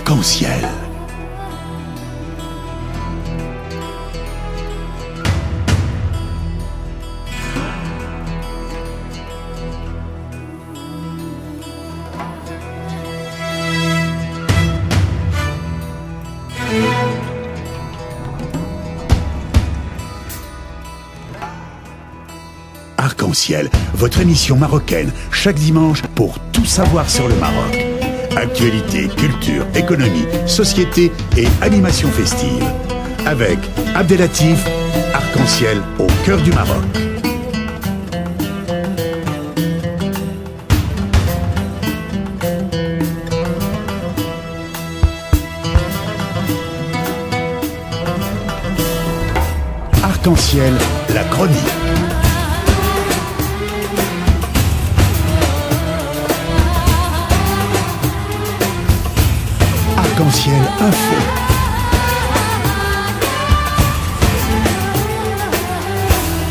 Arc-en-ciel. Arc-en-ciel, votre émission marocaine, chaque dimanche pour tout savoir sur le Maroc. Actualité, culture, économie, société et animation festive. Avec Abdelatif, Arc-en-ciel au cœur du Maroc. Arc-en-ciel, la chronique. Arc-en-ciel info.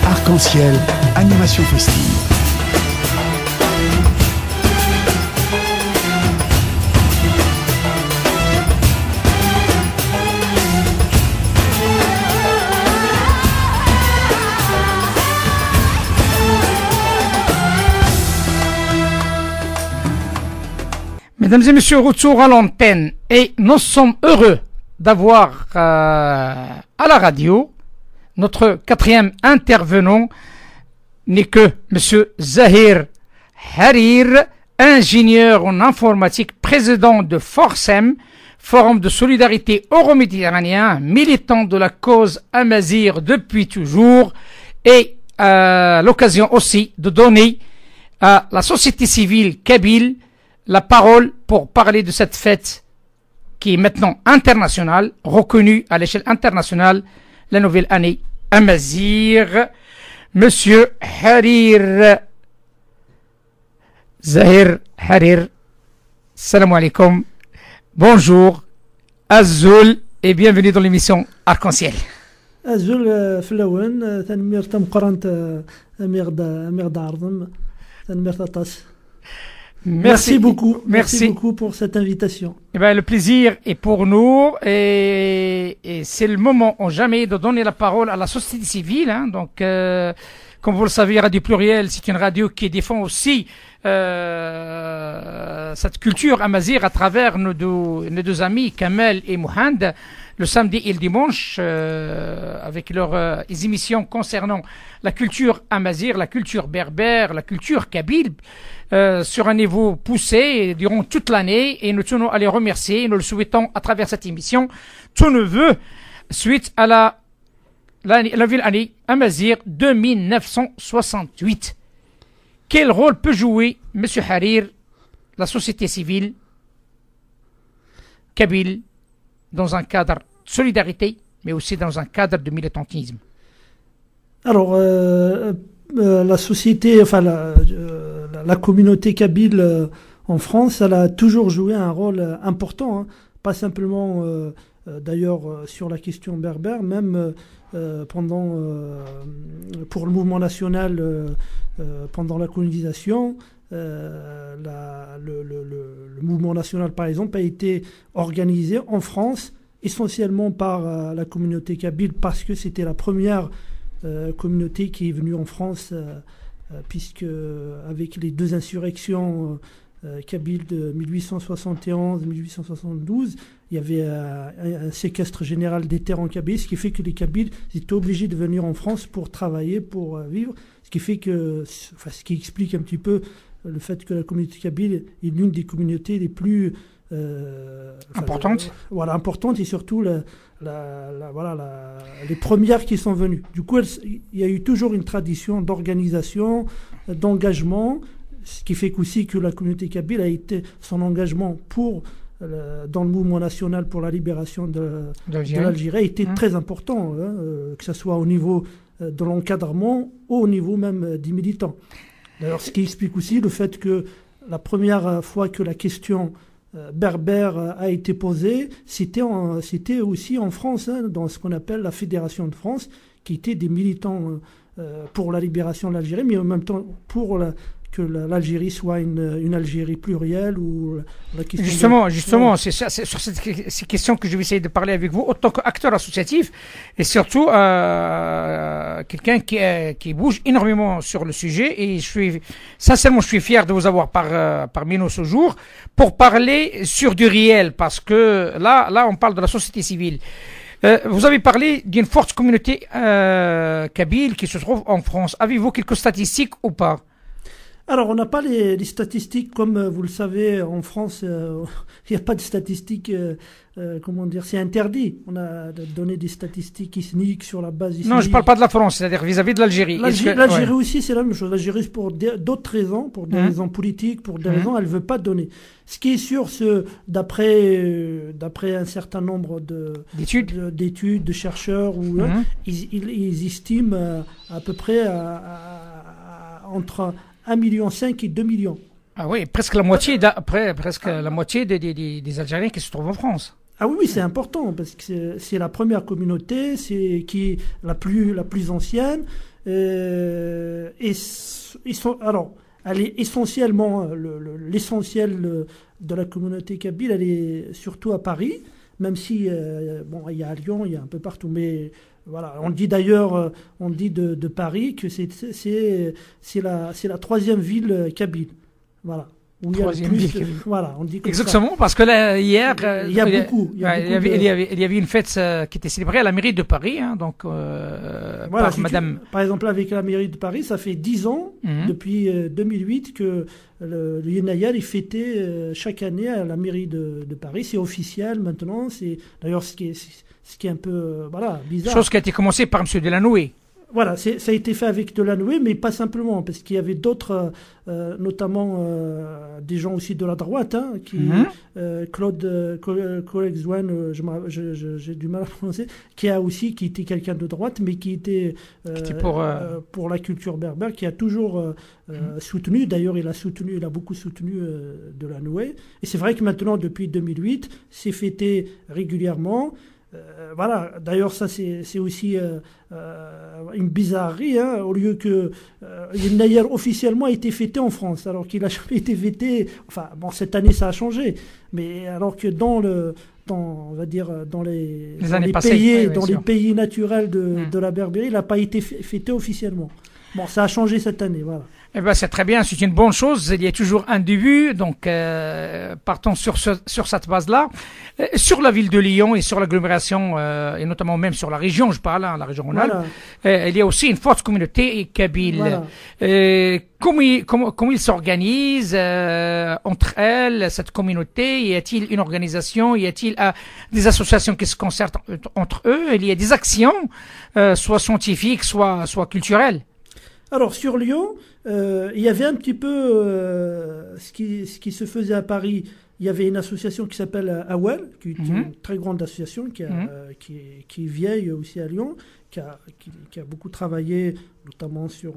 Arc-en-ciel animation festive. Mesdames et messieurs, retour à l'antenne et nous sommes heureux d'avoir à la radio notre quatrième intervenant n'est que monsieur Zahir Harir, ingénieur en informatique, président de Forcem, Forum de solidarité euro-méditerranéen, militant de la cause amazigh depuis toujours et l'occasion aussi de donner à la société civile kabyle la parole pour parler de cette fête qui est maintenant internationale, reconnue à l'échelle internationale, la nouvelle année amazigh. Monsieur Harir, Zahir Harir, salam alaikum, bonjour, Azul et bienvenue dans l'émission Arc-en-ciel. Azul Flawen, Tanmir Tamqarant Amir Dardem, Tanmir Tatas. Merci beaucoup. Merci beaucoup pour cette invitation. Eh ben, le plaisir est pour nous et c'est le moment en jamais de donner la parole à la société civile. Hein. Donc, comme vous le savez, Radio Pluriel, c'est une radio qui défend aussi cette culture amazigh à travers nos deux amis, Kamel et Mohand, le samedi et le dimanche, avec leurs émissions concernant la culture amazigh, la culture berbère, la culture kabyle, sur un niveau poussé durant toute l'année, et nous tenons à les remercier et nous le souhaitons à travers cette émission tous nos vœux suite à la nouvelle année amazigh de 1968. Quel rôle peut jouer, Monsieur Harir, la société civile kabyle dans un cadre de solidarité, mais aussi dans un cadre de militantisme? Alors, la société, enfin la communauté kabyle en France, elle a toujours joué un rôle important, hein, pas simplement d'ailleurs sur la question berbère, même pour le mouvement national pendant la colonisation. Le mouvement national, par exemple, a été organisé en France essentiellement par la communauté kabyle, parce que c'était la première communauté qui est venue en France, puisque avec les deux insurrections kabyles de 1871-1872, il y avait un séquestre général des terres en Kabylie, ce qui fait que les Kabyles étaient obligés de venir en France pour travailler, pour vivre, ce qui fait que, enfin, ce qui explique un petit peu le fait que la communauté kabyle est l'une des communautés les plus importantes. Voilà, importantes, et surtout les premières qui sont venues. Du coup, il y a eu toujours une tradition d'organisation, d'engagement, ce qui fait qu'aussi que la communauté kabyle a été son engagement dans le mouvement national pour la libération de l'Algérie a été très important, hein, que ce soit au niveau de l'encadrement ou au niveau même des militants. D'ailleurs, ce qui explique aussi le fait que la première fois que la question berbère a été posée, c'était aussi en France, hein, dans ce qu'on appelle la Fédération de France, qui étaient des militants pour la libération de l'Algérie, mais en même temps pour que l'Algérie soit une Algérie plurielle ou la question Justement, c'est sur ces questions que je vais essayer de parler avec vous, autant qu'acteur associatif, et surtout quelqu'un qui bouge énormément sur le sujet, et sincèrement, je suis fier de vous avoir parmi nous ce jour, pour parler sur du réel, parce que là, on parle de la société civile. Vous avez parlé d'une forte communauté kabyle qui se trouve en France. Avez-vous quelques statistiques ou pas? Alors, on n'a pas les statistiques, comme vous le savez, en France, il n'y a pas de statistiques, comment dire, c'est interdit. On a donné des statistiques ethniques sur la base islamique. Non, je ne parle pas de la France, c'est-à-dire vis-à-vis de l'Algérie. L'Algérie aussi, c'est la même chose. L'Algérie, pour d'autres raisons, pour des raisons politiques, pour des raisons, elle ne veut pas donner. Ce qui est sûr, d'après un certain nombre d'études, de chercheurs, ils estiment à peu près entre 1,5 million et 2 millions. Ah oui, presque la moitié, des Algériens qui se trouvent en France. Ah oui, c'est important parce que c'est la première communauté, qui est la plus ancienne. Et ils sont, alors, elle est essentiellement l'essentiel de la communauté kabyle, elle est surtout à Paris, même si il y a à Lyon, il y a un peu partout, mais voilà, on dit d'ailleurs, de Paris que c'est la troisième ville kabyle. Voilà. Où il y a le plus, voilà, on dit comme exactement, parce que là, hier, il y avait une fête qui était célébrée à la mairie de Paris, hein, donc voilà, par exemple, avec la mairie de Paris, ça fait 10 ans, depuis 2008, que le Yenayar est fêté chaque année à la mairie de Paris. C'est officiel maintenant. C'est d'ailleurs ce qui est un peu bizarre. Chose qui a été commencée par M. Delanoë. Voilà, ça a été fait avec Delanoë, mais pas simplement, parce qu'il y avait d'autres, notamment des gens aussi de la droite, Claude Colexouane, j'ai du mal à prononcer, qui était quelqu'un de droite, mais qui était pour la culture berbère, qui a toujours soutenu, d'ailleurs il a beaucoup soutenu Delanoë. Et c'est vrai que maintenant, depuis 2008, c'est fêté régulièrement. Voilà, d'ailleurs ça c'est aussi une bizarrerie, au lieu que Yenayar officiellement a été fêté en France, alors qu'il a jamais été fêté, enfin bon, cette année ça a changé, mais alors que dans les pays naturels de la Berbérie, il n'a pas été fêté officiellement. Bon, ça a changé cette année, voilà. Eh ben, c'est très bien, c'est une bonne chose. Il y a toujours un début, donc partons sur cette base-là. Sur la ville de Lyon et sur l'agglomération, et notamment même sur la région, je parle, la région Rhône-Alpes, il y a aussi une forte communauté kabyle. Voilà. Comment ils s'organisent entre elles, cette communauté? Y a-t-il une organisation? Y a-t-il des associations qui se concertent entre eux? Il y a des actions, soit scientifiques, soit culturelles. Alors sur Lyon, il y avait un petit peu ce qui se faisait à Paris. Il y avait une association qui s'appelle AWEL, qui est une très grande association, qui est vieille aussi à Lyon, qui a beaucoup travaillé, notamment sur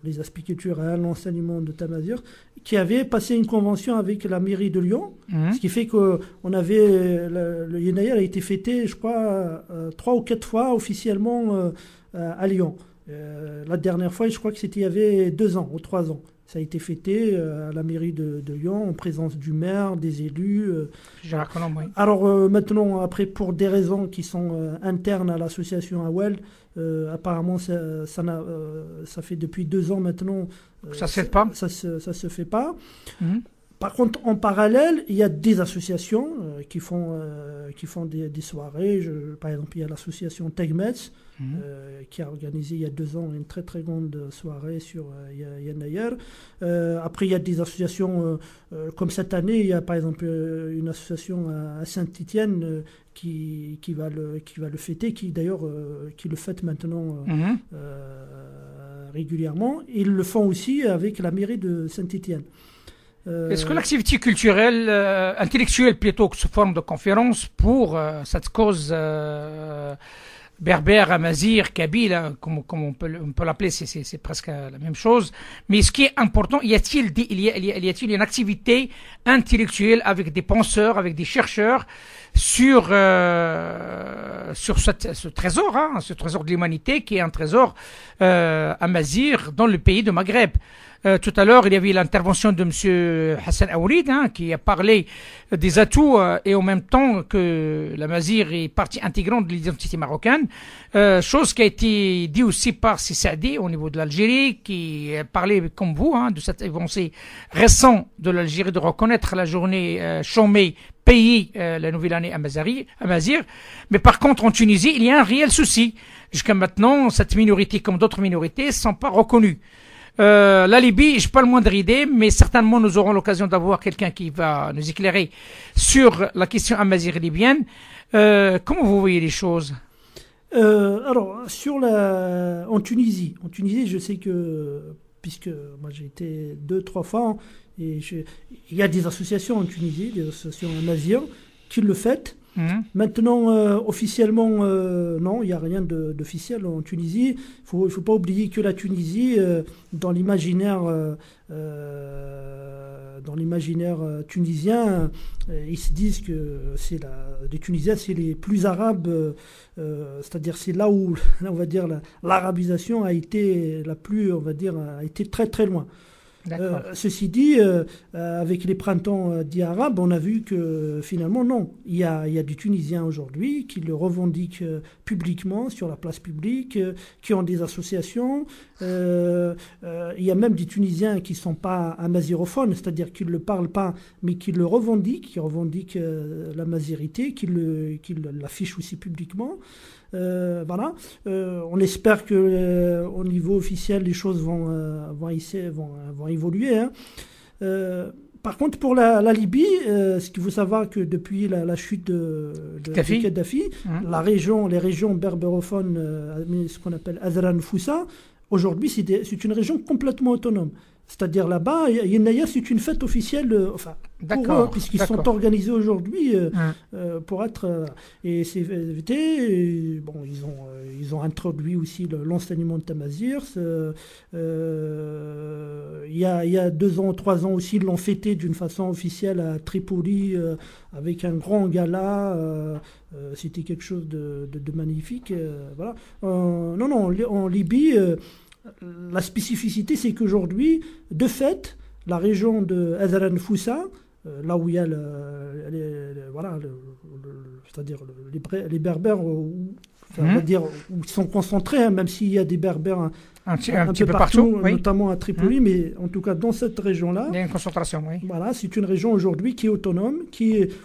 les aspects culturels, l'enseignement de Tamazir, qui avait passé une convention avec la mairie de Lyon, ce qui fait qu'on avait le Yenayar a été fêté, je crois, 3 ou 4 fois officiellement à Lyon. La dernière fois, je crois que c'était il y avait 2 ans ou 3 ans. Ça a été fêté à la mairie de Lyon, en présence du maire, des élus. Alors maintenant, après, pour des raisons qui sont internes à l'association AWEL, apparemment, ça fait depuis 2 ans maintenant. Ça se fait pas. Ça se fait pas. Par contre, en parallèle, il y a des associations qui font des soirées. Par exemple, il y a l'association Tegmetz qui a organisé il y a 2 ans une très très grande soirée sur Yenayar. Après, il y a des associations comme cette année. Il y a par exemple une association à Saint-Étienne qui va le fêter, qui d'ailleurs qui le fête maintenant régulièrement. Ils le font aussi avec la mairie de Saint-Étienne. Est-ce que l'activité culturelle, intellectuelle plutôt, que sous forme de conférence pour cette cause berbère, amazir, kabyle, comme on peut l'appeler, c'est presque la même chose. Mais ce qui est important, y a-t-il une activité intellectuelle avec des penseurs, avec des chercheurs sur ce trésor, ce trésor de l'humanité qui est un trésor amazir dans le pays de Maghreb? Tout à l'heure, il y avait l'intervention de M. Hassan Aourid, qui a parlé des atouts et en même temps que la Mazir est partie intégrante de l'identité marocaine. Chose qui a été dit aussi par Sisadi au niveau de l'Algérie, qui a parlé comme vous de cette avancée récente de l'Algérie de reconnaître la journée chômée pays la nouvelle année à Mazir. Mais par contre, en Tunisie, il y a un réel souci. Jusqu'à maintenant, cette minorité, comme d'autres minorités, ne sont pas reconnues. La Libye, je n'ai pas le moindre idée, mais certainement nous aurons l'occasion d'avoir quelqu'un qui va nous éclairer sur la question amazigh libyenne. Comment vous voyez les choses? Alors, en Tunisie, je sais que, puisque moi j'ai été 2-3 fois, et il y a des associations en Tunisie, des associations amazighes, qui le font. Maintenant, officiellement, non, il n'y a rien d'officiel en Tunisie. Il faut pas oublier que la Tunisie, dans l'imaginaire tunisien, ils se disent que les Tunisiens, c'est les plus arabes, c'est-à-dire c'est là où, on va dire, l'arabisation a été la plus, on va dire, a été très très loin. Ceci dit, avec les printemps dits arabes, on a vu que finalement non, il y a des Tunisiens aujourd'hui qui le revendiquent publiquement sur la place publique, qui ont des associations. Il y a même des Tunisiens qui ne sont pas amazirophones, c'est-à-dire qu'ils ne le parlent pas, mais qui le revendiquent, qui revendiquent la mazirité, qui l'affichent aussi publiquement. Voilà. On espère que au niveau officiel les choses vont évoluer. Par contre, pour la Libye, ce qu'il faut savoir que depuis la chute de Kadhafi, les régions berbérophones, ce qu'on appelle Azran Foussa, aujourd'hui c'est une région complètement autonome. C'est-à-dire là-bas, Yenaya, c'est une fête officielle, pour eux, puisqu'ils sont organisés aujourd'hui pour être. Et c'est bon, ils ont introduit aussi l'enseignement de Tamazir. Il y a 2 ans, 3 ans aussi, ils l'ont fêté d'une façon officielle à Tripoli avec un grand gala. C'était quelque chose de magnifique. Voilà. Non, en Libye. La spécificité, c'est qu'aujourd'hui, de fait, la région de Azran Foussa, là où il y a c'est-à-dire les Berbères, on va dire, où ils sont concentrés, même s'il y a des Berbères un petit peu partout, notamment à Tripoli, mais en tout cas dans cette région-là, il y a une concentration. Oui. Voilà, c'est une région aujourd'hui qui est autonome,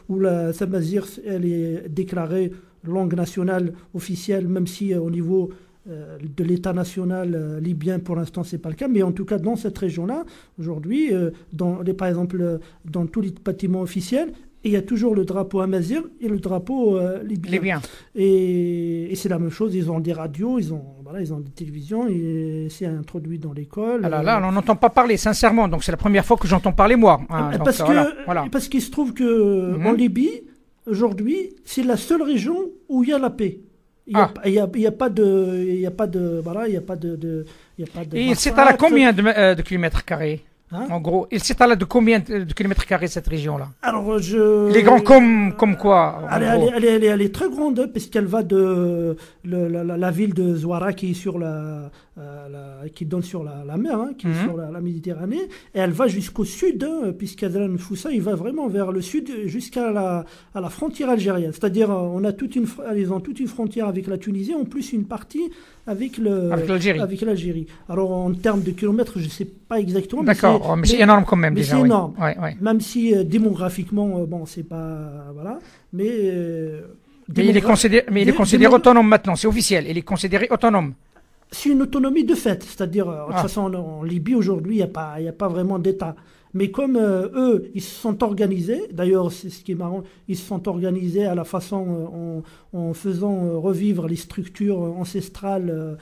où la Tamazir, elle est déclarée langue nationale officielle, même si au niveau de l'État national libyen, pour l'instant, c'est pas le cas, mais en tout cas, dans cette région-là, aujourd'hui, par exemple, dans tous les bâtiments officiels, il y a toujours le drapeau amazigh et le drapeau libyen. Et c'est la même chose, ils ont des radios, ils ont des télévisions, et c'est introduit dans l'école. Alors là, on n'entend pas parler, sincèrement, donc c'est la première fois que j'entends parler, moi. Parce qu'il se trouve que en Libye, aujourd'hui, c'est la seule région où il y a la paix. Il n'y a pas de. Et il s'étale à combien de kilomètres carrés en gros, il s'étale de combien de kilomètres carrés cette région-là? Alors, Elle est grande comme quoi? Elle est très grande, puisqu'elle va de la ville de Zouara qui est sur qui donne sur la mer, qui est sur la Méditerranée, et elle va jusqu'au sud, puisqu'Azran Foussa, il va vraiment vers le sud jusqu'à la frontière algérienne. C'est-à-dire, ils ont toute une frontière avec la Tunisie, en plus une partie avec l'Algérie. Alors, en termes de kilomètres, je ne sais pas exactement. D'accord, mais c'est énorme quand même. Mais déjà, c'est énorme. Ouais. Même si démographiquement, c'est pas. Voilà. Mais il est considéré autonome maintenant, c'est officiel. Il est considéré autonome. C'est une autonomie de fait. C'est-à-dire, de toute façon, en Libye, aujourd'hui, il n'y a pas vraiment d'État. Mais comme eux, ils se sont organisés, d'ailleurs, c'est ce qui est marrant, ils se sont organisés à la façon, en faisant revivre les structures ancestrales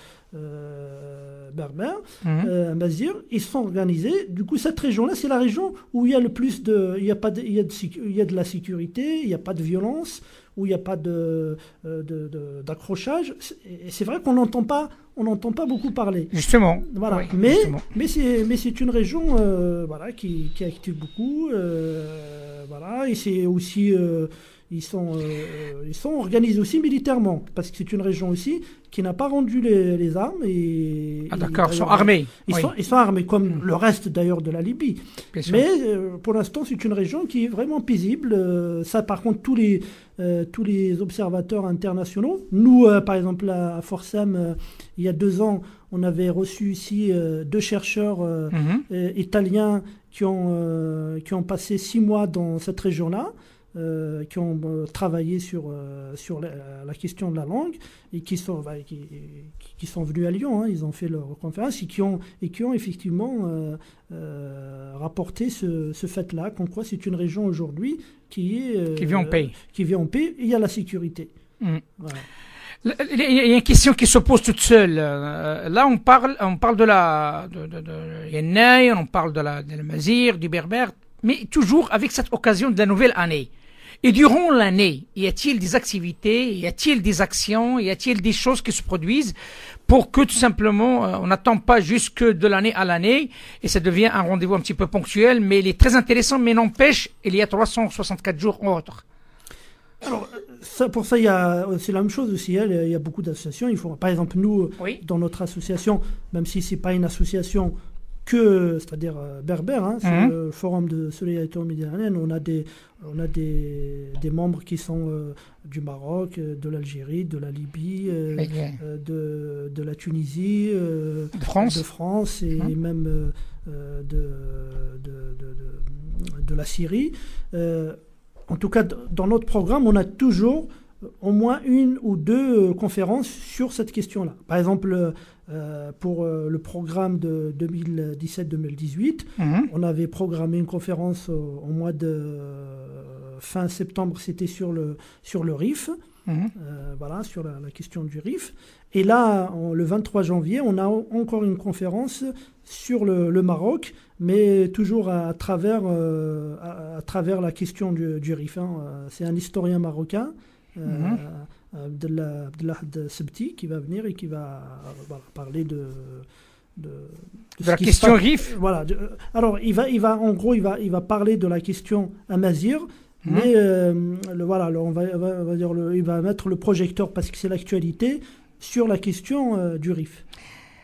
berbères, amazigh, ils se sont organisés. Du coup, cette région-là, c'est la région où il y a le plus de... Il y a de la sécurité, il n'y a pas de violence, où il n'y a pas d'accrochage. Et c'est vrai qu'on n'entend pas beaucoup parler. Justement. Voilà. Oui, mais c'est une région qui active beaucoup. Voilà. Et c'est aussi... ils sont organisés aussi militairement, parce que c'est une région aussi qui n'a pas rendu les armes. D'accord, ils sont armés. Ils sont armés, comme le reste d'ailleurs de la Libye. Mais pour l'instant, c'est une région qui est vraiment paisible. Ça, par contre, tous les observateurs internationaux, nous, par exemple, à Forsem, il y a 2 ans, on avait reçu ici 2 chercheurs italiens qui ont passé 6 mois dans cette région-là. Qui ont travaillé sur la question de la langue et qui sont venus à Lyon, hein, ils ont fait leur conférence et qui ont effectivement rapporté ce fait-là, comme quoi c'est une région aujourd'hui qui vit en paix. Qui vit en paix et il y a la sécurité. Voilà. Il y a une question qui se pose toute seule. Là, on parle de la Yennaï, on parle de la Mazir, du Berbère, mais toujours avec cette occasion de la nouvelle année. Et durant l'année, y a-t-il des activités, y a-t-il des actions, y a-t-il des choses qui se produisent pour que tout simplement on n'attend pas jusque de l'année à l'année et ça devient un rendez-vous un petit peu ponctuel, mais il est très intéressant, mais n'empêche, il y a 364 jours autres. Alors, pour ça, c'est la même chose aussi. Il y a beaucoup d'associations. Par exemple, nous, dans notre association, même si c'est pas une association c'est-à-dire berbère, hein, c'est le Forum de solidarité méditerranéenne, on a des membres qui sont du Maroc, de l'Algérie, de la Libye, de la Tunisie, de France et même de la Syrie. En tout cas, dans notre programme, on a toujours au moins 1 ou 2 conférences sur cette question-là. Par exemple, pour le programme de 2017-2018, on avait programmé une conférence au mois de fin septembre, c'était sur le RIF, voilà, sur la question du RIF. Et là, le 23 janvier, on a encore une conférence sur le Maroc, mais toujours à travers la question du RIF. Hein. C'est un historien marocain, Abdellah Sebti, qui va venir et qui va parler de la question RIF. Voilà. Alors, il va parler de la question Amazir, mais on va dire il va mettre le projecteur, parce que c'est l'actualité, sur la question du RIF.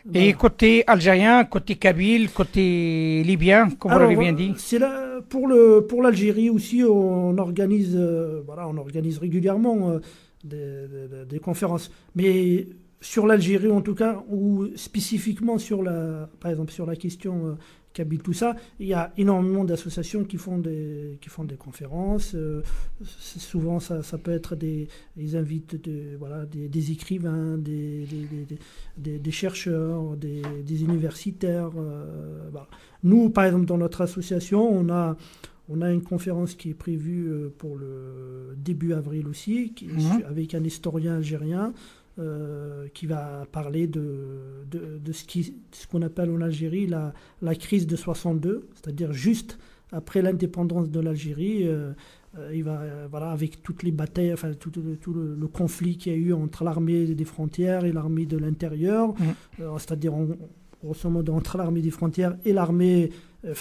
Voilà. Et côté algérien, côté kabyle, côté libyen, comme vous l'avez bien dit. C'est là, pour l'Algérie aussi, on organise régulièrement des conférences. Mais sur l'Algérie en tout cas, ou spécifiquement par exemple sur la question kabyle, tout ça, il y a énormément d'associations qui font des conférences. Souvent ça peut être ils invitent des écrivains, des chercheurs, des universitaires. Voilà. Nous, par exemple, dans notre association, on a une conférence qui est prévue pour le début avril aussi, avec un historien algérien qui va parler de ce qu'on appelle en Algérie la crise de 62, c'est-à-dire juste après l'indépendance de l'Algérie. Il va, avec toutes les batailles, enfin tout le conflit qu'il y a eu entre l'armée des frontières et l'armée de l'intérieur, c'est-à-dire grosso modo entre l'armée des frontières et l'armée,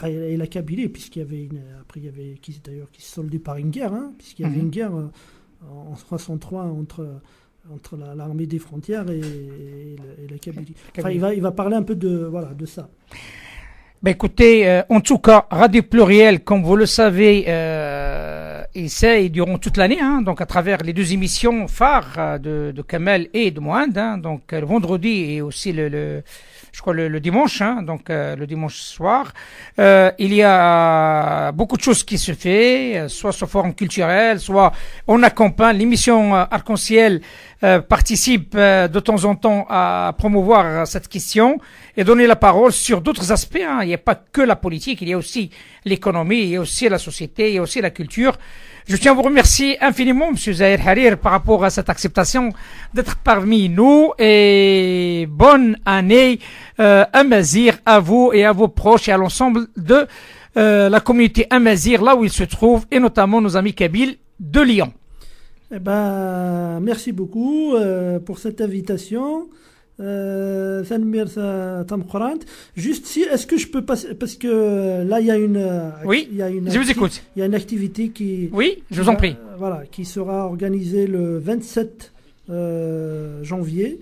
et la Kabylie, puisqu'il y avait après il y avait qui se soldait par une guerre, hein, puisqu'il y avait une guerre en 63 entre l'armée des frontières et la Kabylie. Enfin, il va parler un peu de ça. Ben écoutez, en tout cas, Radio Pluriel, comme vous le savez, essaye durant toute l'année, hein, donc à travers les 2 émissions phares de Kamel et de Mohand, hein, donc le vendredi et aussi je crois le dimanche, hein, donc le dimanche soir, il y a beaucoup de choses qui se fait, soit sur forum culturel, soit on accompagne l'émission Arc-en-Ciel, participe de temps en temps à promouvoir cette question et donner la parole sur d'autres aspects. Hein. Il n'y a pas que la politique, il y a aussi l'économie, il y a aussi la société, il y a aussi la culture. Je tiens à vous remercier infiniment, M. Zahir Harir, par rapport à cette acceptation d'être parmi nous. Et bonne année Amazir à vous et à vos proches et à l'ensemble de la communauté Amazir, là où il se trouve, et notamment nos amis kabyles de Lyon. Merci beaucoup pour cette invitation. Juste si, est-ce que je peux passer, parce que là il y a une, Oui, je vous écoute. Il y a une activité qui, Oui, je vous en prie. Voilà, qui sera organisée le 27 janvier.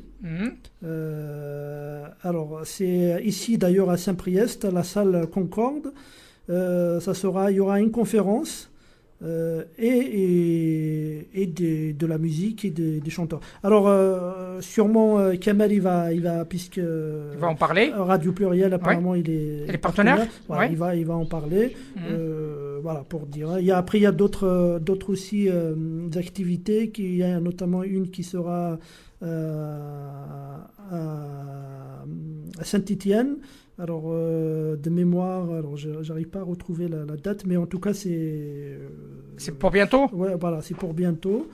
Alors c'est ici d'ailleurs à Saint-Priest, à la salle Concorde. Il y aura une conférence. Et de la musique et des chanteurs. Alors sûrement Kamel il va puisque il va en parler. Radio Pluriel apparemment il est partenaire. Voilà, il va en parler. Voilà pour dire. Après il y a d'autres aussi activités. Il y a notamment une qui sera à Saint-Étienne. Alors, de mémoire, alors j'arrive pas à retrouver la date, mais en tout cas, c'est pour bientôt. Ouais, voilà, c'est pour bientôt.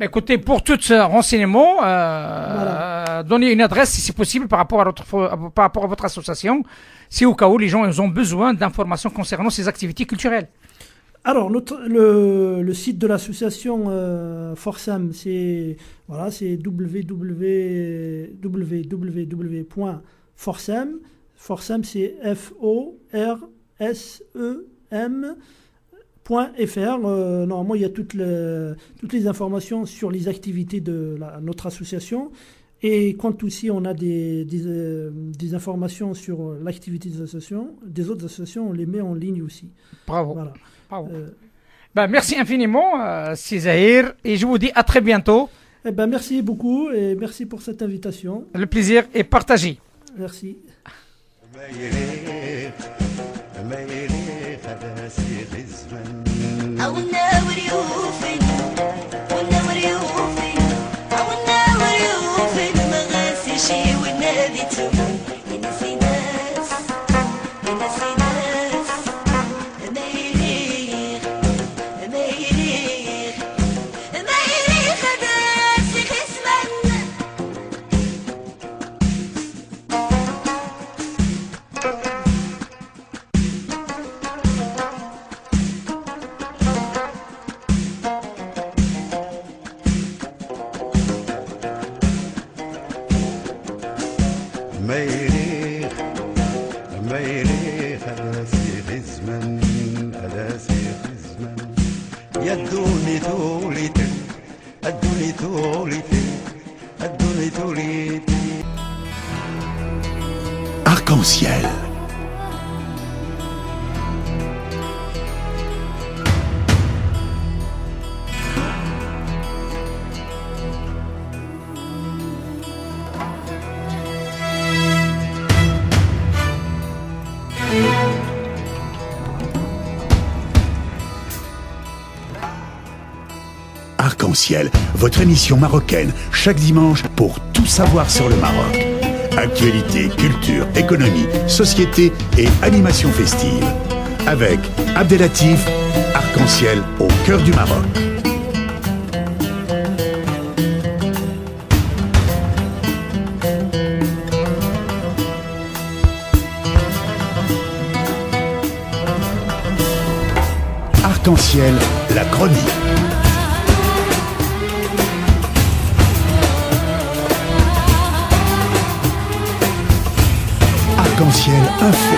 Écoutez, pour tous ces renseignements, Voilà. donnez une adresse si c'est possible par rapport à votre association, si au cas où les gens ont besoin d'informations concernant ces activités culturelles. Alors, le site de l'association Forsam, c'est www.forsam. Forsam, c'est FORSEM.fr. Normalement, il y a toutes les informations sur les activités de notre association. Et quand aussi on a des informations sur l'activité des autres associations, on les met en ligne aussi. Bravo. Voilà. Bravo. Merci infiniment, Césaïr, et je vous dis à très bientôt. Merci beaucoup et merci pour cette invitation. Le plaisir est partagé. Merci. Arc-en-ciel. Arc-en-ciel, votre émission marocaine, chaque dimanche pour tout savoir sur le Maroc. Actualité, culture, économie, société et animation festive. Avec Abdelatif, Arc-en-ciel au cœur du Maroc. Arc-en-ciel, la chronique. Arc-en-ciel info.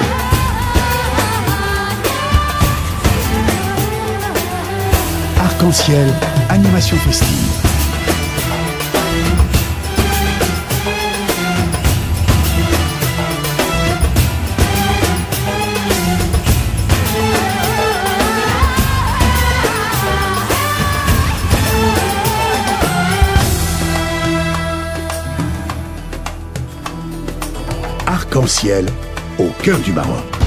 Arc-en-ciel animation festive. Arc-en-ciel au cœur du Maroc.